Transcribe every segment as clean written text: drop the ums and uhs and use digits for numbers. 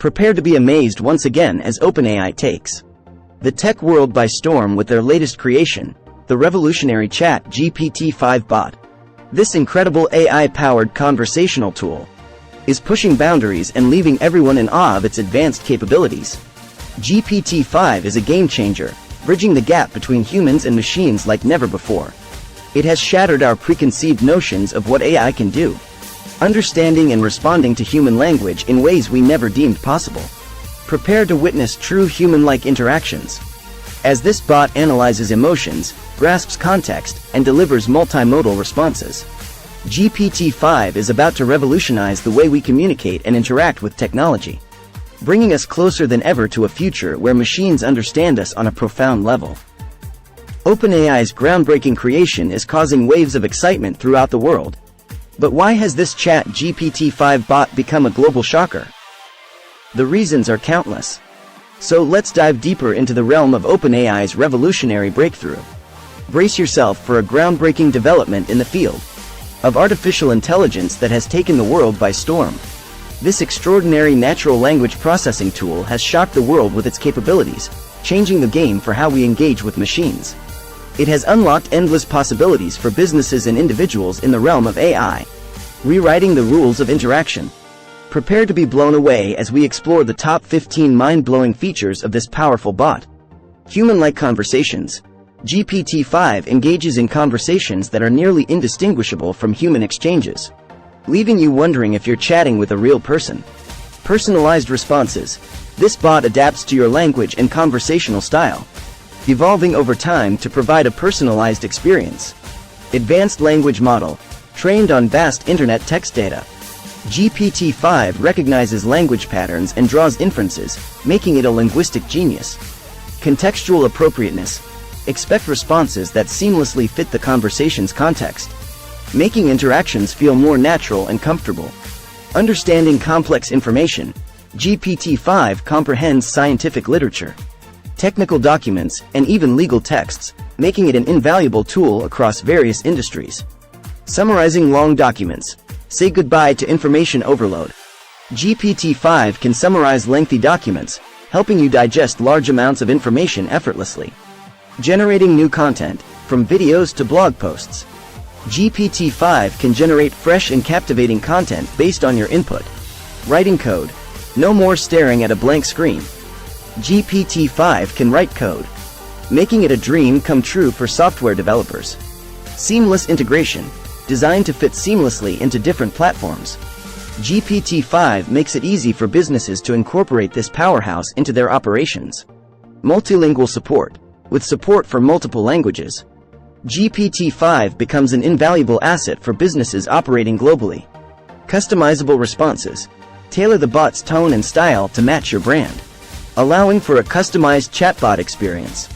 Prepare to be amazed once again as OpenAI takes the tech world by storm with their latest creation, the revolutionary Chat GPT-5 bot. This incredible AI-powered conversational tool is pushing boundaries and leaving everyone in awe of its advanced capabilities. GPT-5 is a game-changer, bridging the gap between humans and machines like never before. It has shattered our preconceived notions of what AI can do, understanding and responding to human language in ways we never deemed possible. Prepare to witness true human-like interactions, as this bot analyzes emotions, grasps context, and delivers multimodal responses. GPT-5 is about to revolutionize the way we communicate and interact with technology, bringing us closer than ever to a future where machines understand us on a profound level. OpenAI's groundbreaking creation is causing waves of excitement throughout the world. But why has this Chat GPT-5 bot become a global shocker? The reasons are countless. So let's dive deeper into the realm of OpenAI's revolutionary breakthrough. Brace yourself for a groundbreaking development in the field of artificial intelligence that has taken the world by storm. This extraordinary natural language processing tool has shocked the world with its capabilities, changing the game for how we engage with machines. It has unlocked endless possibilities for businesses and individuals in the realm of AI, rewriting the rules of interaction. Prepare to be blown away as we explore the top 15 mind-blowing features of this powerful bot. Human-like conversations. GPT-5 engages in conversations that are nearly indistinguishable from human exchanges, leaving you wondering if you're chatting with a real person. Personalized responses. This bot adapts to your language and conversational style, evolving over time to provide a personalized experience. Advanced language model, trained on vast internet text data. GPT-5 recognizes language patterns and draws inferences, making it a linguistic genius. Contextual appropriateness. Expect responses that seamlessly fit the conversation's context, making interactions feel more natural and comfortable. Understanding complex information. GPT-5 comprehends scientific literature, technical documents, and even legal texts, making it an invaluable tool across various industries. Summarizing long documents. Say goodbye to information overload. GPT-5 can summarize lengthy documents, helping you digest large amounts of information effortlessly. Generating new content, from videos to blog posts. GPT-5 can generate fresh and captivating content based on your input. Writing code. No more staring at a blank screen. GPT-5 can write code, making it a dream come true for software developers. Seamless integration. Designed to fit seamlessly into different platforms. GPT-5 makes it easy for businesses to incorporate this powerhouse into their operations. Multilingual support. With support for multiple languages, GPT-5 becomes an invaluable asset for businesses operating globally. Customizable responses. Tailor the bot's tone and style to match your brand, allowing for a customized chatbot experience.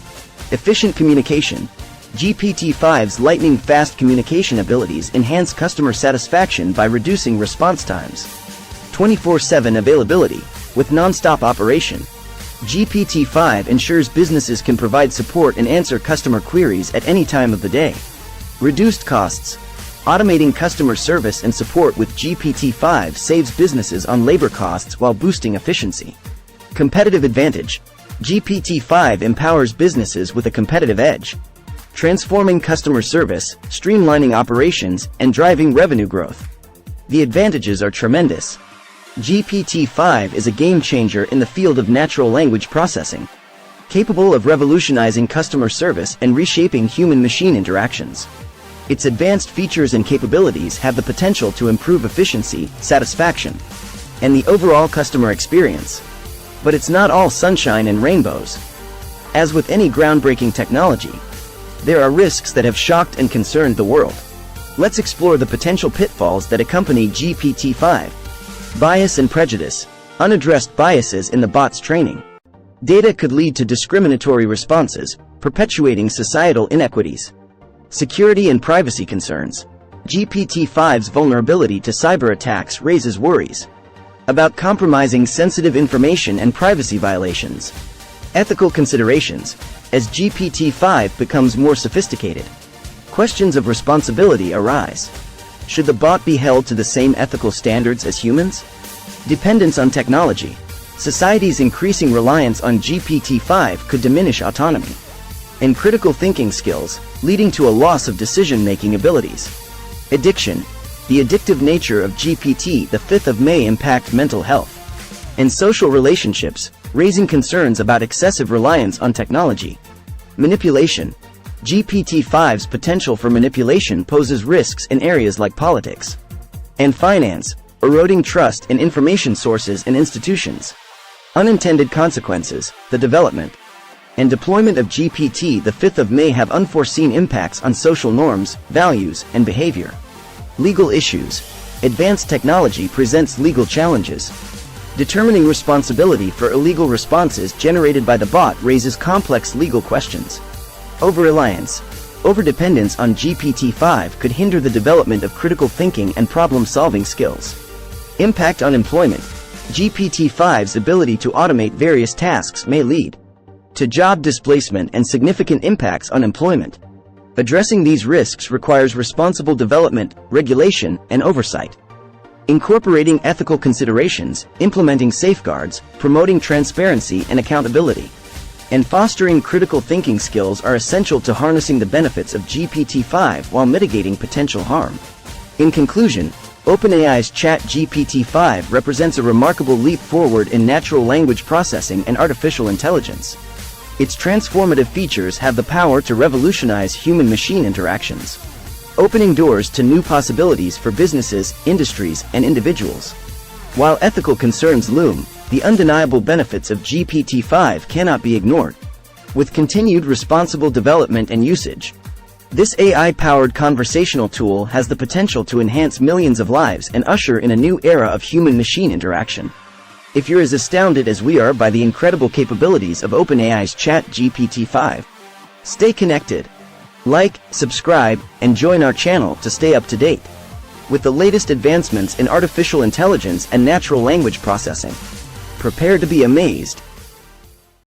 Efficient communication. GPT-5's lightning-fast communication abilities enhance customer satisfaction by reducing response times. 24/7 availability. With non-stop operation, GPT-5 ensures businesses can provide support and answer customer queries at any time of the day. Reduced costs. Automating customer service and support with GPT-5 saves businesses on labor costs while boosting efficiency. Competitive advantage. GPT-5 empowers businesses with a competitive edge, transforming customer service, streamlining operations, and driving revenue growth. The advantages are tremendous. GPT-5 is a game-changer in the field of natural language processing, capable of revolutionizing customer service and reshaping human-machine interactions. Its advanced features and capabilities have the potential to improve efficiency, satisfaction, and the overall customer experience. But it's not all sunshine and rainbows. As with any groundbreaking technology, there are risks that have shocked and concerned the world. Let's explore the potential pitfalls that accompany GPT-5. Bias and prejudice. Unaddressed biases in the bot's training. Data could lead to discriminatory responses, perpetuating societal inequities. Security and privacy concerns. GPT-5's vulnerability to cyber attacks raises worries about compromising sensitive information and privacy violations. Ethical considerations. As GPT-5 becomes more sophisticated, questions of responsibility arise. Should the bot be held to the same ethical standards as humans? Dependence on technology. society's increasing reliance on GPT-5 could diminish autonomy and critical thinking skills, leading to a loss of decision-making abilities. Addiction. The addictive nature of GPT-5 may impact mental health and social relationships, raising concerns about excessive reliance on technology. Manipulation. GPT-5's potential for manipulation poses risks in areas like politics and finance, eroding trust in information sources and institutions. Unintended consequences. The development and deployment of GPT-5 may have unforeseen impacts on social norms, values, and behavior. Legal issues. Advanced technology presents legal challenges. Determining responsibility for illegal responses generated by the bot raises complex legal questions. Over-reliance. Overdependence on GPT-5 could hinder the development of critical thinking and problem-solving skills. Impact on employment. GPT-5's ability to automate various tasks may lead to job displacement and significant impacts on employment. Addressing these risks requires responsible development, regulation, and oversight. Incorporating ethical considerations, implementing safeguards, promoting transparency and accountability, and fostering critical thinking skills are essential to harnessing the benefits of GPT-5 while mitigating potential harm. In conclusion, OpenAI's Chat GPT-5 represents a remarkable leap forward in natural language processing and artificial intelligence. Its transformative features have the power to revolutionize human-machine interactions, opening doors to new possibilities for businesses, industries, and individuals. While ethical concerns loom, the undeniable benefits of GPT-5 cannot be ignored. With continued responsible development and usage, this AI-powered conversational tool has the potential to enhance millions of lives and usher in a new era of human-machine interaction. If you're as astounded as we are by the incredible capabilities of OpenAI's Chat GPT-5, stay connected. Like, subscribe, and join our channel to stay up to date with the latest advancements in artificial intelligence and natural language processing. Prepare to be amazed